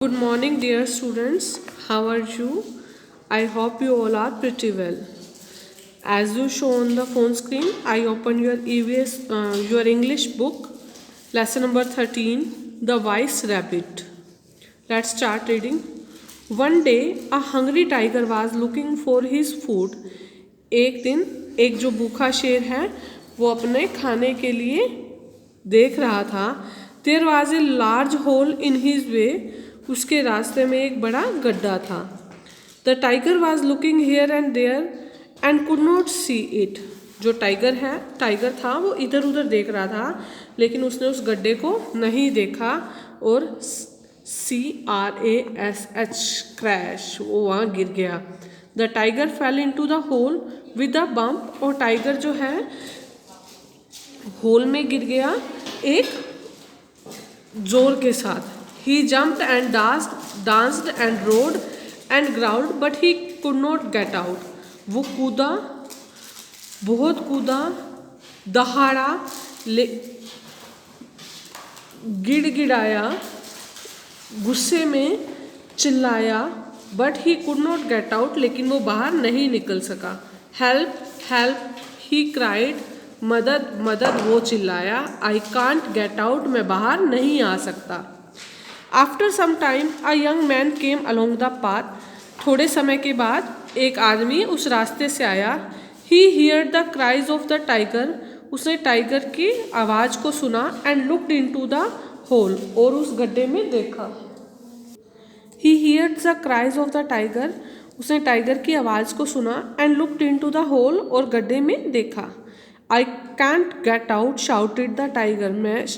Good morning, dear students. How are you? I hope you all are pretty well. As you show on the phone screen, I open your your English book, lesson number 13, The Wise Rabbit. Let's start reading. One day, a hungry tiger was looking for his food. एक दिन एक जो भूखा शेर है वो अपने खाने के लिए देख रहा था. There was a large hole in his way. उसके रास्ते में एक बड़ा गड्ढा था. The tiger was looking here and there and could not see it. जो टाइगर था वो इधर उधर देख रहा था लेकिन उसने उस गड्ढे को नहीं देखा और CRASH क्रैश वो वहाँ गिर गया. The tiger fell into the hole with a bump. और टाइगर जो है होल में गिर गया एक जोर के साथ. He jumped and danced and roared and growled, but he could not get out. वो कूदा, बहुत कूदा, दहाड़ा, गिड़गिड़ाया, गुस्से में चिल्लाया, but he could not get out. लेकिन वो बाहर नहीं निकल सका. Help, help, he cried. मदद, मदद, वो चिल्लाया. I can't get out. मैं बाहर नहीं आ सकता. After some time, a young man came along the path. थोड़े समय के बाद एक आदमी उस रास्ते से आया. He heard the cries of the tiger. उसने टाइगर की आवाज़ को सुना and looked into the hole. और उस गड्ढे में देखा. He heard the cries of the tiger. उसने टाइगर की आवाज़ को सुना and looked into the hole. और गड्ढे में देखा. I can't get out, shouted the tiger.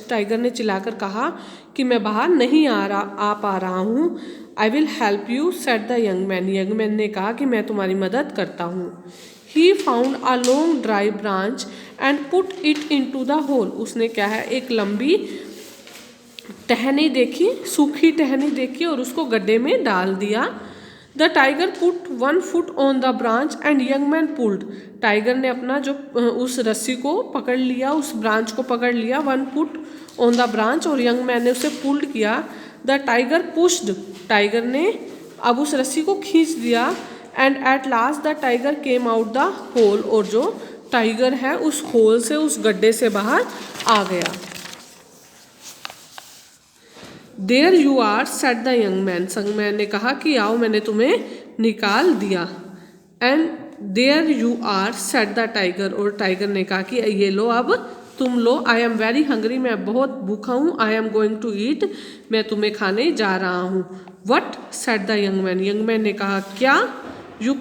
Tiger ने चिल्लाकर कहा कि मैं बाहर नहीं आ पा रहा हूँ. I will help you, said the young man. Young man ने कहा कि मैं तुम्हारी मदद करता हूँ. He found a long dry branch and put it into the hole. उसने क्या है एक लंबी टहनी देखी, सूखी टहनी देखी और उसको गड्ढे में डाल दिया. The tiger put one foot on the branch and young man pulled. Tiger ने अपना जो उस रस्सी को पकड़ लिया, उस ब्रांच को पकड़ लिया. One foot on the branch और यंग मैन ने उसे पुल्ड किया. The tiger pushed. टाइगर ने अब उस रस्सी को खींच दिया. And at last the tiger came out the hole. और जो टाइगर है उस होल से, उस गड्ढे से बाहर आ गया. There you are, said the young man. Young man ने कहा कि आओ मैंने तुम्हें निकाल दिया. And there you are, said the tiger. और टाइगर ने कहा कि ये लो अब तुम लो. I am very hungry. मैं बहुत भूखा हूँ. I am going to eat. मैं तुम्हें खाने जा रहा हूँ. What, said the young man. Young man ने कहा क्या. यू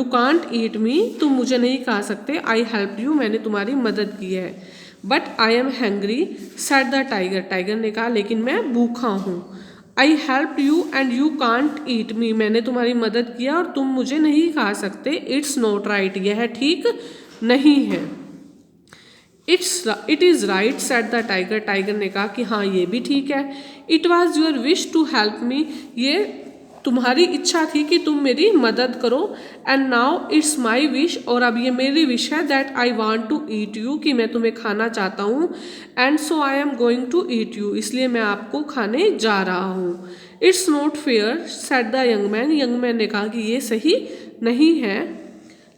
कांट ईट मी. तुम मुझे नहीं खा सकते. I help you. मैंने तुम्हारी मदद की है. But I am hungry, said the tiger. Tiger ने कहा लेकिन मैं भूखा हूँ. I help you and you can't eat me. मैंने तुम्हारी मदद किया और तुम मुझे नहीं खा सकते. It's not right. यह ठीक नहीं है. It is right, said the tiger. Tiger ने कहा कि हाँ ये भी ठीक है. It was your wish to help me. ये तुम्हारी इच्छा थी कि तुम मेरी मदद करो. And now it's my wish. और अब ये मेरी विश है that I want to eat you. कि मैं तुम्हें खाना चाहता हूँ. And so I am going to eat you. इसलिए मैं आपको खाने जा रहा हूँ. It's not fair, said the young man. Young man ने कहा कि ये सही नहीं है.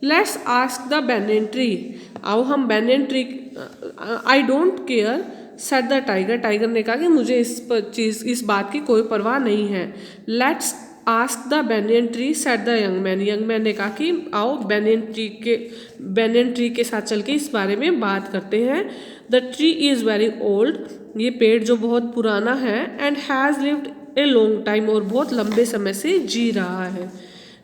Let's ask the banyan tree. आओ हम banyan tree. I don't care, said the tiger. Tiger ने कहा कि मुझे इस बात की कोई परवाह नहीं है. Let's ask the banyan tree, said the young man. Young man ने कहा कि आओ बैनियन ट्री के साथ चल के इस बारे में बात करते हैं. The tree is very old. ये पेड़ जो बहुत पुराना है. And has lived a long time. और बहुत लंबे समय से जी रहा है.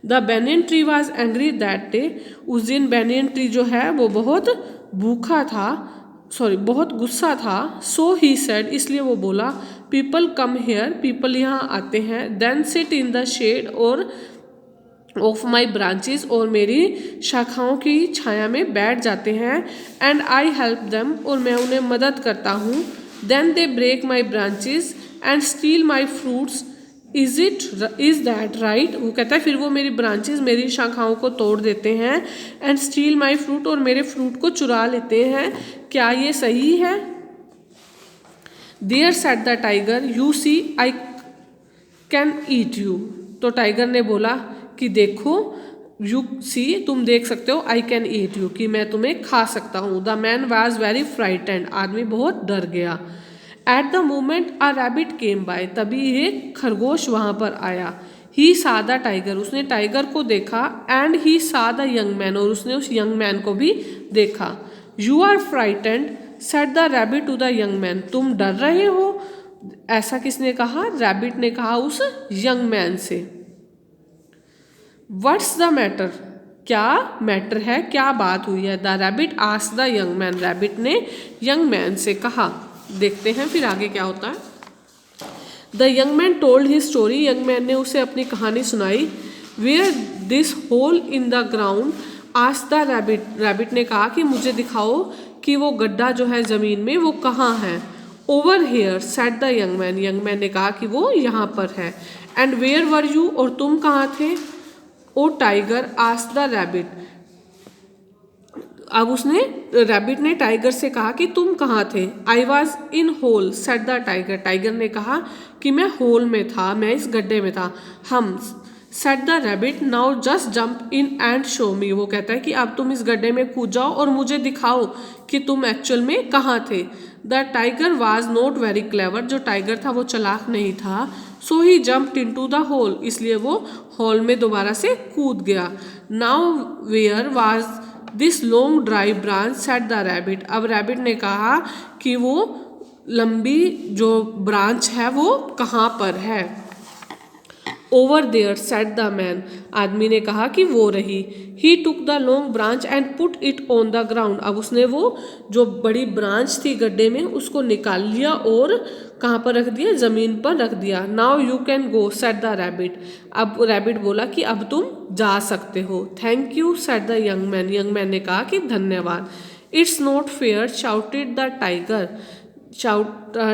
The banyan tree was angry that day. उस दिन बैनियन ट्री जो है वो बहुत भूखा था, बहुत गुस्सा था. So he said. इसलिए वो बोला पीपल कम हेयर. पीपल यहाँ आते हैं. Then sit in the shade और ऑफ माई ब्रांचेस. और मेरी शाखाओं की छाया में बैठ जाते हैं. And I help them. और मैं उन्हें मदद करता हूँ. Then they break my branches and steal my fruits. Is that right. वो कहता है फिर वो मेरी ब्रांचेस, मेरी शाखाओं को तोड़ देते हैं. And steal my fruit. और मेरे फ्रूट को चुरा लेते हैं. क्या ये सही है. There, said the tiger. You see, can eat you. तो टाइगर ने बोला कि देखो, यू सी, तुम देख सकते हो, आई कैन ईट यू, कि मैं तुम्हें खा सकता हूँ। The man was very frightened, आदमी बहुत डर गया। At the moment a rabbit came by, तभी एक खरगोश वहाँ पर आया। ही सा द टाइगर, उसने टाइगर को देखा। एंड ही सा द यंग मैन, और उसने उस यंग मैन को भी देखा। You are frightened said the rabbit to the young man, तुम डर रहे हो, ऐसा किसने कहा? रैबिट ने कहा उस यंग मैन से। व्हाट्स द मैटर, क्या मैटर है, क्या बात हुई है? The rabbit asked the young man, rabbit ने यंग मैन से कहा। देखते हैं फिर आगे क्या होता है। The young man told his story, young man ने उसे अपनी कहानी सुनाई। Where this hole in the ground asked the rabbit, rabbit ने कहा कि मुझे दिखाओ कि वो गड्ढा जो है ज़मीन में वो कहाँ है। Over here said the young man ने कहा कि वो यहाँ पर है। एंड वेयर वर यू, और तुम कहाँ थे? ओ टाइगर आस्क्ड द रैबिट, अब उसने, रैबिट ने टाइगर से कहा कि तुम कहाँ थे? I was in hole said the tiger, tiger ने कहा कि मैं होल में था, मैं इस गड्ढे में था। हम said the rabbit now just jump in and show मी, वो कहता है कि अब तुम इस गड्ढे में कूद जाओ और मुझे दिखाओ कि तुम एक्चुअल में कहाँ थे। The tiger was not very clever, जो टाइगर था वो चालाक नहीं था। So he jumped into the hole, इसलिए वो होल में दोबारा से कूद गया। Now where was this long dry branch said the rabbit, अब रैबिट ने कहा कि वो लंबी जो ब्रांच है वो कहाँ पर है। Over there said the man, आदमी ने कहा कि वो रही। He took the long branch and put it on the ground, अब उसने वो जो बड़ी ब्रांच थी गड्ढे में उसको निकाल लिया और कहाँ पर रख दिया? ज़मीन पर रख दिया। Now you can go said the rabbit, अब रैबिट बोला कि अब तुम जा सकते हो। Thank you said the young man ने कहा कि धन्यवाद। It's not fair shouted the tiger,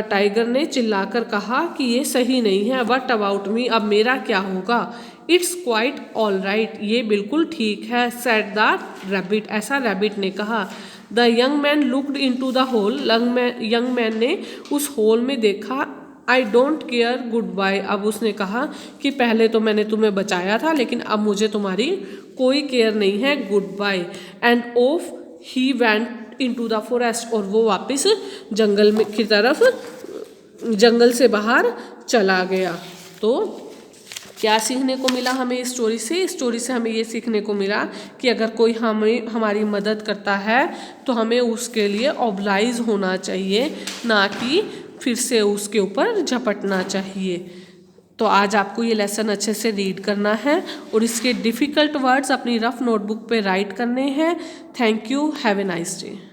tiger ने चिल्लाकर कहा कि ये सही नहीं है। व्हाट अबाउट मी, अब मेरा क्या होगा? इट्स क्वाइट ऑल राइट, ये बिल्कुल ठीक है। सेड द रैबिट, ऐसा रैबिट ने कहा। The young man looked into the hole, young man ने उस होल में देखा। I don't care goodbye, अब उसने कहा कि पहले तो मैंने तुम्हें बचाया था लेकिन अब मुझे तुम्हारी कोई केयर नहीं है, goodbye. And off he went into the forest, और वो वापस जंगल में की तरफ, जंगल से बाहर चला गया। तो क्या सीखने को मिला हमें इस स्टोरी से? इस स्टोरी से हमें ये सीखने को मिला कि अगर कोई हमारी मदद करता है तो हमें उसके लिए ऑब्लाइज होना चाहिए, ना कि फिर से उसके ऊपर झपटना चाहिए। तो आज आपको ये लेसन अच्छे से रीड करना है और इसके डिफ़िकल्ट वर्ड्स अपनी रफ नोटबुक पे राइट करने हैं। Thank you, have a nice day.